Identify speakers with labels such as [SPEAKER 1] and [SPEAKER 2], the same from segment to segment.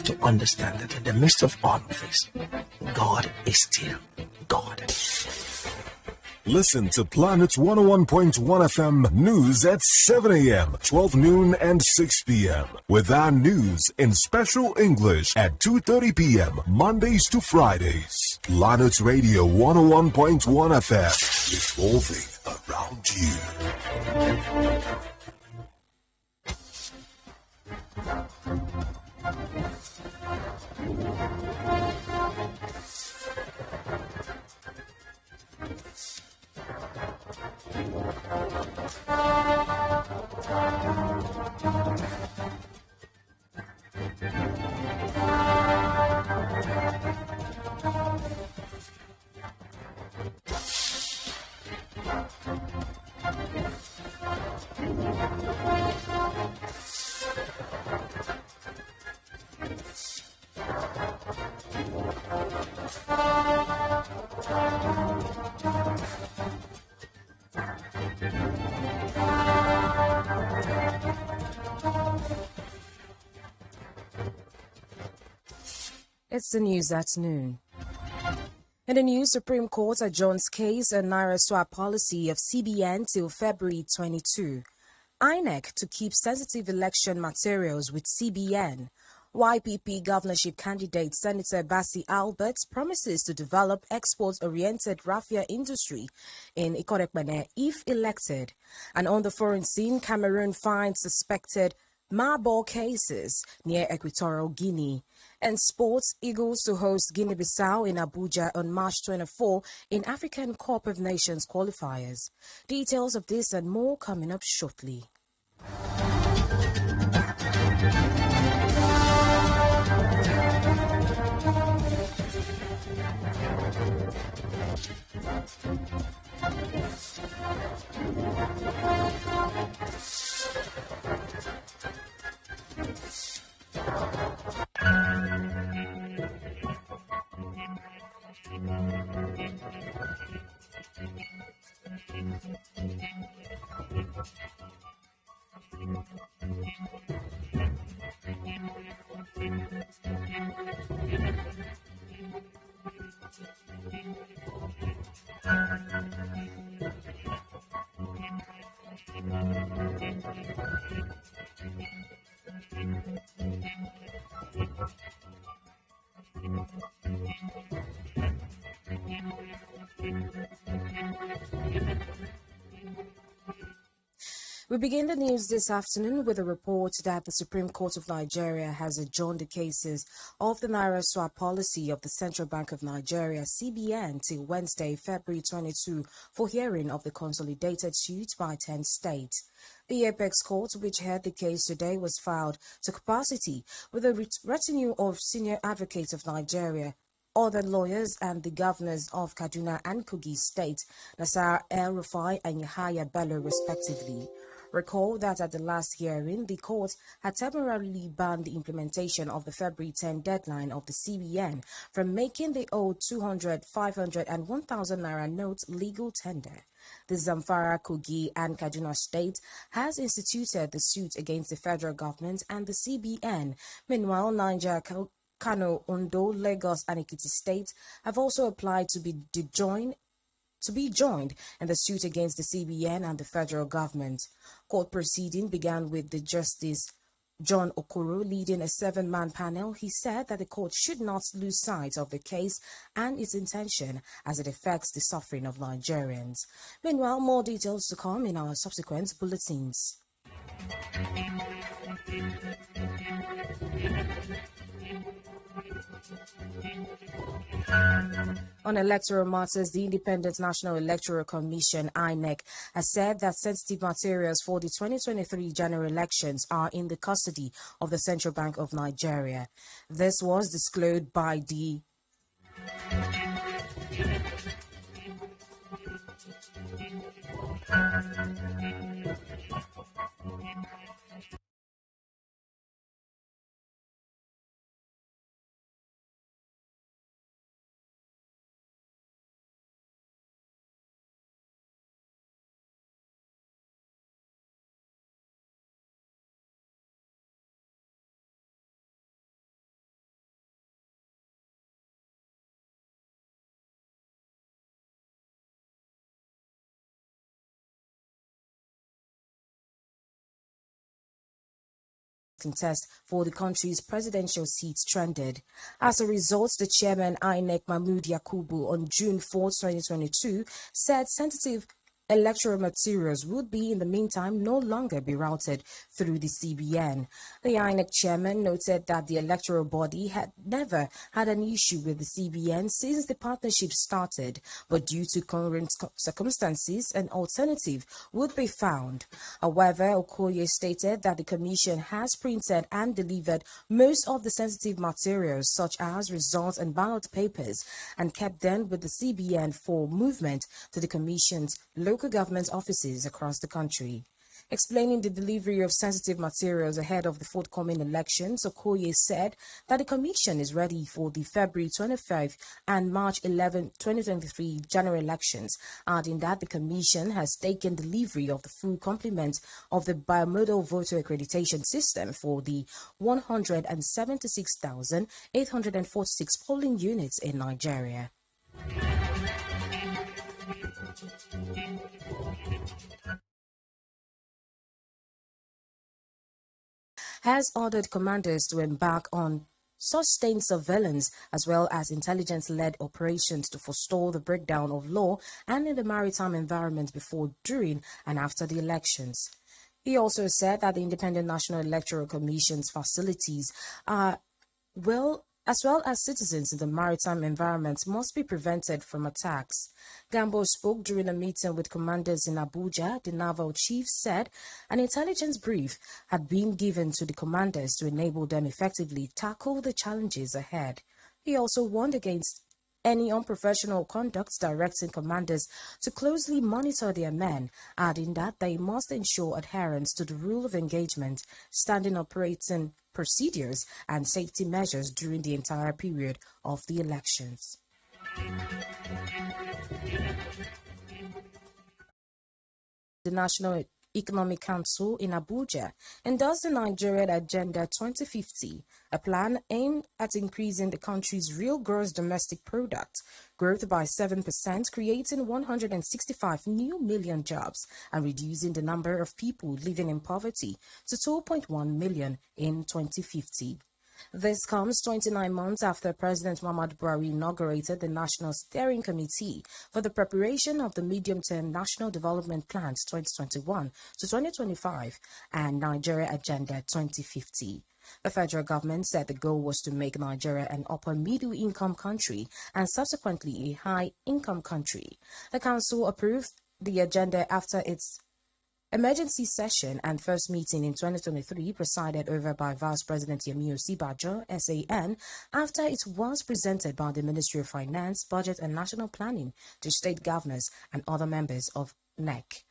[SPEAKER 1] to understand that in the midst of all of this, God is still God.
[SPEAKER 2] Listen to Planet 101.1 FM News at 7 a.m., 12 noon, and 6 p.m. with our news in special English at 2:30 p.m., Mondays to Fridays. Planet Radio 101.1 FM, evolving around you.
[SPEAKER 3] It's the news at noon. In the news, Supreme Court Adjourns Case on naira swap policy of CBN till February 22. INEC to keep sensitive election materials with CBN. YPP governorship candidate Senator Bassey Albert promises to develop export-oriented raffia industry in Ikot Ekpene if elected. And on the foreign scene, Cameroon finds suspected Marburg cases near Equatorial Guinea. And sports, Eagles to host Guinea Bissau in Abuja on March 24 in African Cup of Nations qualifiers. Details of this and more coming up shortly. We begin the news this afternoon with a report that the Supreme Court of Nigeria has adjourned the cases of the naira swap policy of the Central Bank of Nigeria, CBN, till Wednesday, February 22, for hearing of the consolidated suit by 10 states. The Apex Court, which heard the case today, was filed to capacity with a retinue of senior advocates of Nigeria, other lawyers, and the governors of Kaduna and Kogi State, Nasar El-Rufai and Yahaya Bello, respectively. Recall that at the last hearing, the court had temporarily banned the implementation of the February 10 deadline of the CBN from making the old 200, 500 and 1,000 naira notes legal tender. The Zamfara, Kogi and Kaduna State has instituted the suit against the federal government and the CBN. Meanwhile, Niger, Kano, Ondo, Lagos and Ekiti State have also applied to be joined in the suit against the CBN and the federal government. Court proceeding began with the Justice John Okoro leading a 7-man panel. He said that the court should not lose sight of the case and its intention as it affects the suffering of Nigerians. Meanwhile, more details to come in our subsequent bulletins. On electoral matters, the Independent National Electoral Commission, INEC, has said that sensitive materials for the 2023 general elections are in the custody of the Central Bank of Nigeria. This was disclosed by the contest for the country's presidential seats trended. As a result, the chairman INEC Mahmoud Yakubu on June 4, 2022 said sensitive electoral materials would be in the meantime no longer be routed through the CBN. The INEC chairman noted that the electoral body had never had an issue with the CBN since the partnership started, but due to current circumstances, an alternative would be found. However, Okoye stated that the commission has printed and delivered most of the sensitive materials such as results and ballot papers and kept them with the CBN for movement to the commission's local government offices across the country. Explaining the delivery of sensitive materials ahead of the forthcoming elections, Okoye said that the Commission is ready for the February 25 and March 11, 2023 general elections, adding that the Commission has taken delivery of the full complement of the bimodal voter accreditation system for the 176,846 polling units in Nigeria. Has ordered commanders to embark on sustained surveillance as well as intelligence-led operations to forestall the breakdown of law and in the maritime environment before, during, and after the elections. He also said that the Independent National Electoral Commission's facilities are as well as citizens in the maritime environment must be prevented from attacks. Gambo spoke during a meeting with commanders in Abuja. The naval chief said an intelligence brief had been given to the commanders to enable them effectively tackle the challenges ahead. He also warned against any unprofessional conduct, directing commanders to closely monitor their men, adding that they must ensure adherence to the rule of engagement, standard operating procedures, and safety measures during the entire period of the elections. The National Economic Council in Abuja endorsed the Nigerian Agenda 2050, a plan aimed at increasing the country's real gross domestic product growth by 7%, creating 165 new million jobs and reducing the number of people living in poverty to 2.1 million in 2050. This comes 29 months after President Muhammadu Buhari inaugurated the National Steering Committee for the preparation of the Medium-Term National Development Plans 2021 to 2025 and Nigeria Agenda 2050. The federal government said the goal was to make Nigeria an upper-middle-income country and subsequently a high-income country. The council approved the agenda after its emergency session and first meeting in 2023, presided over by Vice President Yemi Osinbajo, SAN, after it was presented by the Ministry of Finance, Budget and National Planning to state governors and other members of INEC.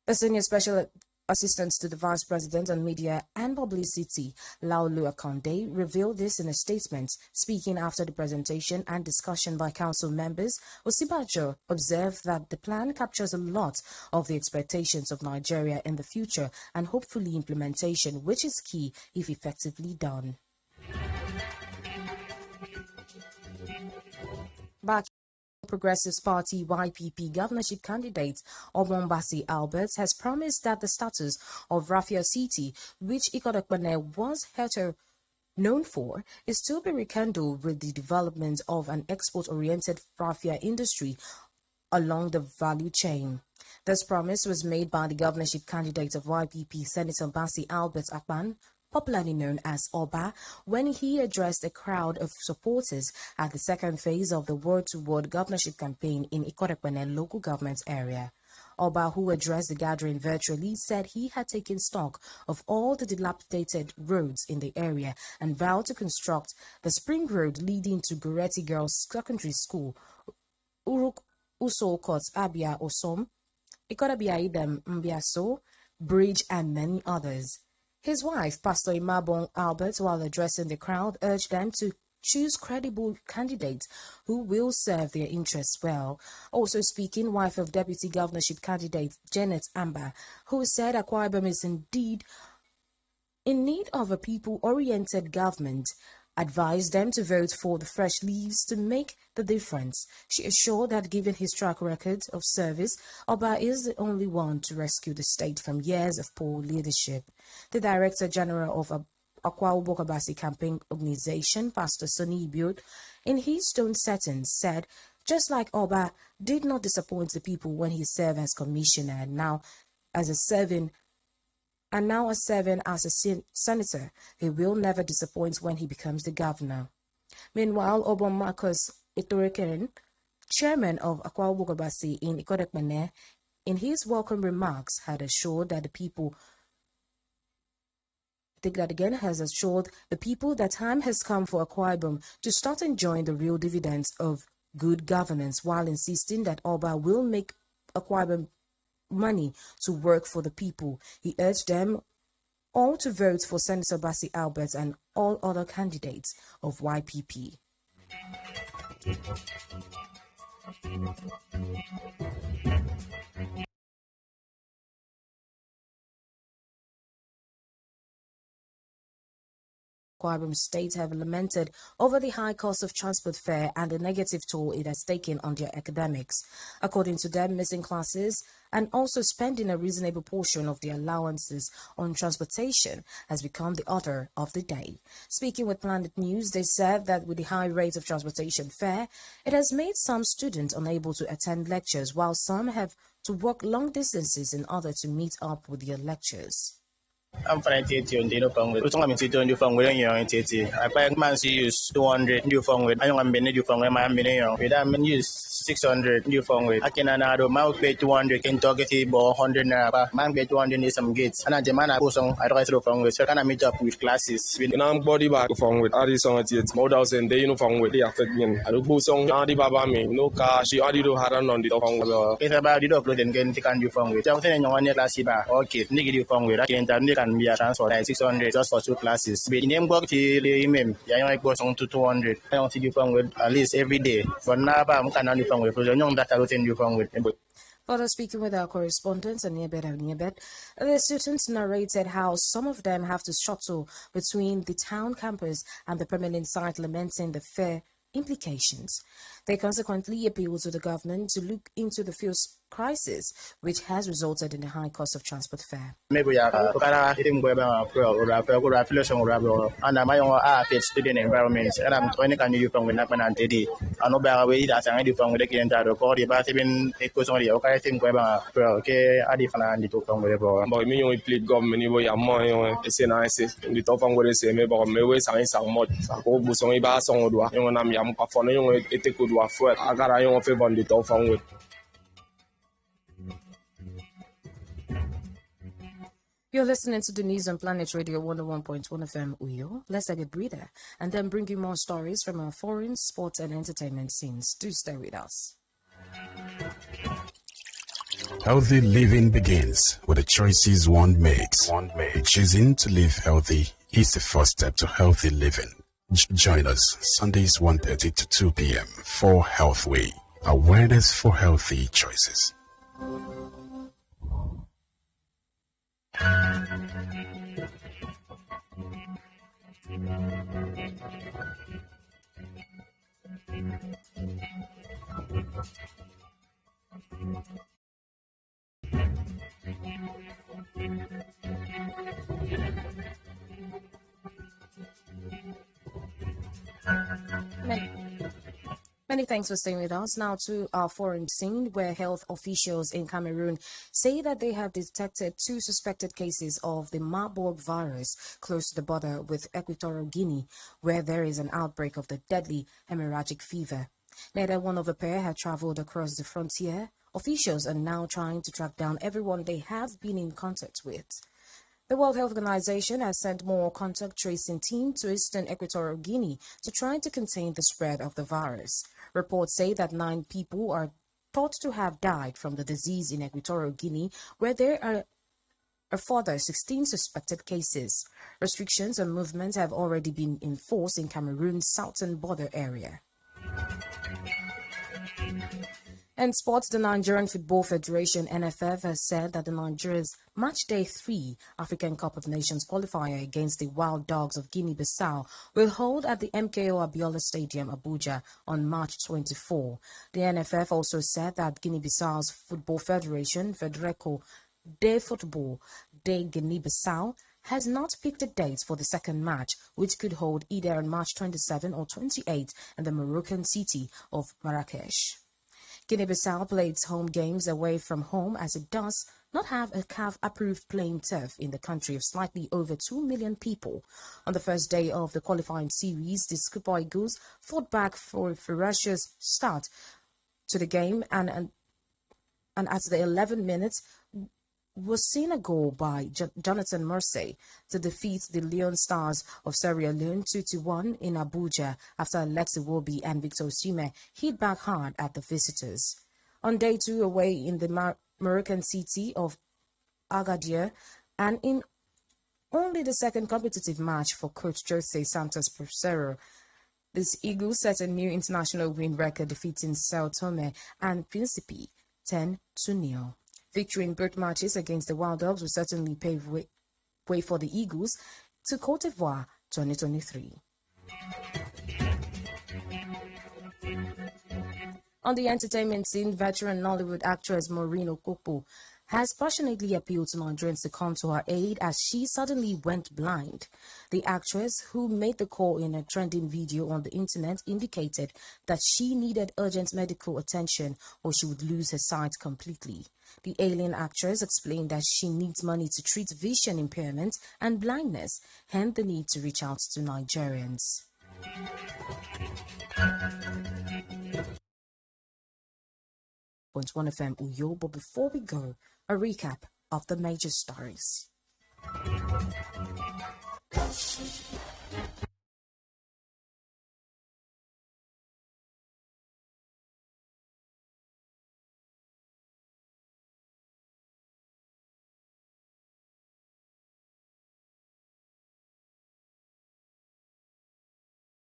[SPEAKER 3] The senior special assistant to the Vice President on Media and Publicity, Laolu Akonde, revealed this in a statement. Speaking after the presentation and discussion by council members, Osinbajo observed that the plan captures a lot of the expectations of Nigeria in the future and hopefully implementation, which is key if effectively done. Back Progressive Party YPP governorship candidate Senator Bassey Albert has promised that the status of Raffia City, which Ikot Ekpene was known for, is to be rekindled with the development of an export-oriented raffia industry along the value chain. This promise was made by the governorship candidate of YPP, Senator Bassey Albert Akpan, popularly known as Oba, when he addressed a crowd of supporters at the second phase of the word-to-word governorship campaign in Ikot Ekpene local government area. Oba, who addressed the gathering virtually, said he had taken stock of all the dilapidated roads in the area and vowed to construct the spring road leading to Goretti Girls Secondary School, Uruk Usokot Abia Osom, Ikot Abia Idem Mbiaso, Bridge, and many others. His wife, Pastor Imabong Albert, while addressing the crowd, urged them to choose credible candidates who will serve their interests well. Also speaking, wife of deputy governorship candidate Janet Amba, who said Akwa Ibom is indeed in need of a people-oriented government advised them to vote for the fresh leaves to make the difference. She assured that given his track record of service, Oba is the only one to rescue the state from years of poor leadership. The Director General of Ikot Ekpene Campaign Organization, Pastor Sonny Ibiod, in his tone setting said, just like Oba did not disappoint the people when he served as commissioner and now as serving as a senator, he will never disappoint when he becomes the governor. Meanwhile, Oba Marcus Ikot Ekpene, chairman of Ikot Ekpene in Ikot Ekpene, in his welcome remarks had assured that the people that time has come for Akwa Ibom to start enjoying the real dividends of good governance, while insisting that Oba will make Akwa Ibom money to work for the people. He urged them all to vote for Senator Bassey Albert and all other candidates of YPP. Akwa Ibom State have lamented over the high cost of transport fare and the negative toll it has taken on their academics. According to them, missing classes and also spending a reasonable portion of their allowances on transportation has become the order of the day. Speaking with Planet News, they said that with the high rate of transportation fare, it has made some students unable to attend lectures, while some have to walk long distances in order to meet up with their lectures.
[SPEAKER 4] I'm fine, Titi, on the phone with. What's on the on the phone with you, Titi? I buy man use 200 new phone with. I don't want to phone with my million. With that, use 600 new phone with. I can another man pay 200 can target it about 100 naira. Man pay 200 need some gates. And the man I go on, I try to phone with. So can I meet up with classes?
[SPEAKER 5] When I'm body back phone with. I song at it. More than they phone with. They affect me. I do go song. I do baba me. No cash. I do haran on the phone with.
[SPEAKER 4] It's about the doctor then get can do phone with. I'm saying you want class ba? Okay, negative phone with. I can be a transfer like 600 just for 2 classes. But in them work till the email, I go on to 200. I want to do phone with at least every day. But now I'm can do phone with. So you know that I will do phone with.
[SPEAKER 3] Further speaking with our correspondents, Anibet, the students narrated how some of them have to shuttle between the town campus and the permanent site, lamenting the fare implications. They consequently appealed to the government to look into the fuel crisis, which has resulted in a high cost of transport fare.
[SPEAKER 4] Maybe I can and student environment, and I'm trying to do from when I'm and Teddy. I know better way that I do from the Kinta, the but even a question of I think okay, I different the two from whatever.
[SPEAKER 5] But me, we plead government, you are more, it's a nice, the top of what they say, maybe maybe some mod. I go to some Iba song, you know, I'm young, for no, it could do a foot. I got a young favor on the top from with.
[SPEAKER 3] You're listening to the news on Planet Radio 101.1 FM Uyo. Let's take a breather and then bring you more stories from our foreign, sports and entertainment scenes. Do stay with us.
[SPEAKER 6] Healthy living begins with the choices one makes. Choosing to live healthy is the first step to healthy living. Join us Sundays 1:30 to 2 p.m. for Healthway, awareness for healthy choices.
[SPEAKER 3] Many thanks for staying with us. Now to our foreign scene, where health officials in Cameroon say that they have detected 2 suspected cases of the Marburg virus close to the border with Equatorial Guinea, where there is an outbreak of the deadly hemorrhagic fever. Neither one of the pair had traveled across the frontier. Officials are now trying to track down everyone they have been in contact with. The World Health Organization has sent more contact tracing team to eastern Equatorial Guinea to try to contain the spread of the virus. Reports say that 9 people are thought to have died from the disease in Equatorial Guinea, where there are a further 16 suspected cases. Restrictions on movement have already been enforced in Cameroon's southern border area. In sports, the Nigerian Football Federation (NFF) has said that the Nigeria's Matchday 3 African Cup of Nations qualifier against the Wild Dogs of Guinea Bissau will hold at the MKO Abiola Stadium, Abuja, on March 24. The NFF also said that Guinea Bissau's Football Federation, Federico de Football de Guinea Bissau, has not picked a date for the second match, which could hold either on March 27 or 28 in the Moroccan city of Marrakesh. Guinea-Bissau played its home games away from home as it does not have a CAF-approved playing turf in the country of slightly over 2 million people. On the first day of the qualifying series, the Super Eagles fought back for a ferocious start to the game and at the 11 minutes was seen a goal by Jonathan Mersey to defeat the Leon Stars of Sierra Leone 2-1 in Abuja after Alexi Wobi and Victor Osimhen hit back hard at the visitors. On day 2 away in the Moroccan city of Agadir, and in only the second competitive match for coach Jose Santos Pereira, the Eagles set a new international win record, defeating Sao Tome and Principe 10-0. Victory in both matches against the Wild Dogs will certainly pave way for the Eagles to Cote d'Ivoire 2023. On the entertainment scene, veteran Nollywood actress Maureen Okokpo has passionately appealed to Nigerians to come to her aid as she suddenly went blind. The actress, who made the call in a trending video on the internet, indicated that she needed urgent medical attention or she would lose her sight completely. The alien actress explained that she needs money to treat vision impairment and blindness, hence the need to reach out to Nigerians. .1 FM Uyo, but before we go, a recap of the major stories.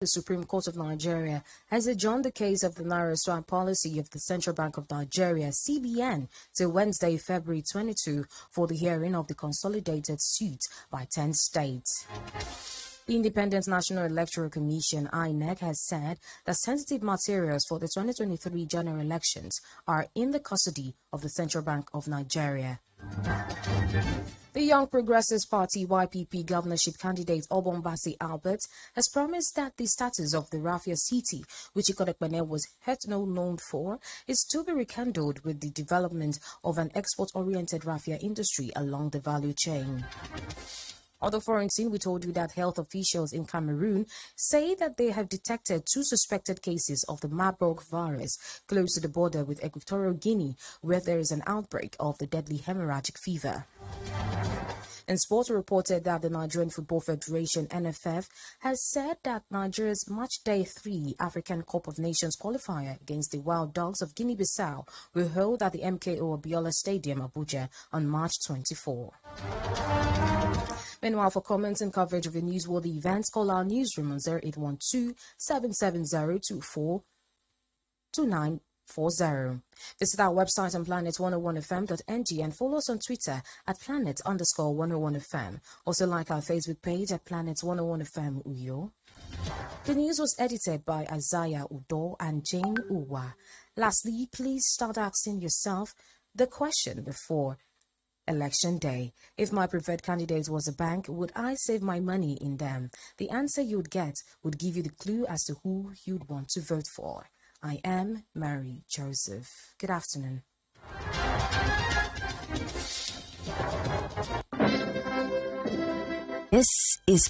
[SPEAKER 3] The Supreme Court of Nigeria has adjourned the case of the naira swap policy of the Central Bank of Nigeria, CBN, till Wednesday, February 22, for the hearing of the consolidated suit by 10 states. The Independent National Electoral Commission, INEC, has said that sensitive materials for the 2023 general elections are in the custody of the Central Bank of Nigeria. The Young Progressives Party YPP governorship candidate Bassey Albert has promised that the status of the Raffia city, which Ikot Ekpene was heretofore known for, is to be rekindled with the development of an export-oriented raffia industry along the value chain. On the foreign scene, we told you that health officials in Cameroon say that they have detected 2 suspected cases of the Marburg virus close to the border with Equatorial Guinea, where there is an outbreak of the deadly hemorrhagic fever. And sports reported that the Nigerian Football Federation (NFF) has said that Nigeria's Matchday 3 African Cup of Nations qualifier against the Wild Dogs of Guinea Bissau will hold at the MKO Abiola Stadium, Abuja, on March 24. Meanwhile, for comments and coverage of your newsworthy events, call our newsroom on 0812-770-242940. Visit our website on planet101fm.ng and follow us on Twitter at planet_101fm. Also like our Facebook page at planet101fm Uyo. The news was edited by Isaiah Udo and Jane Uwa. Lastly, please start asking yourself the question before Election Day. If my preferred candidate was a bank, would I save my money in them? The answer you'd get would give you the clue as to who you'd want to vote for. I am Mary Joseph. Good afternoon.
[SPEAKER 7] This is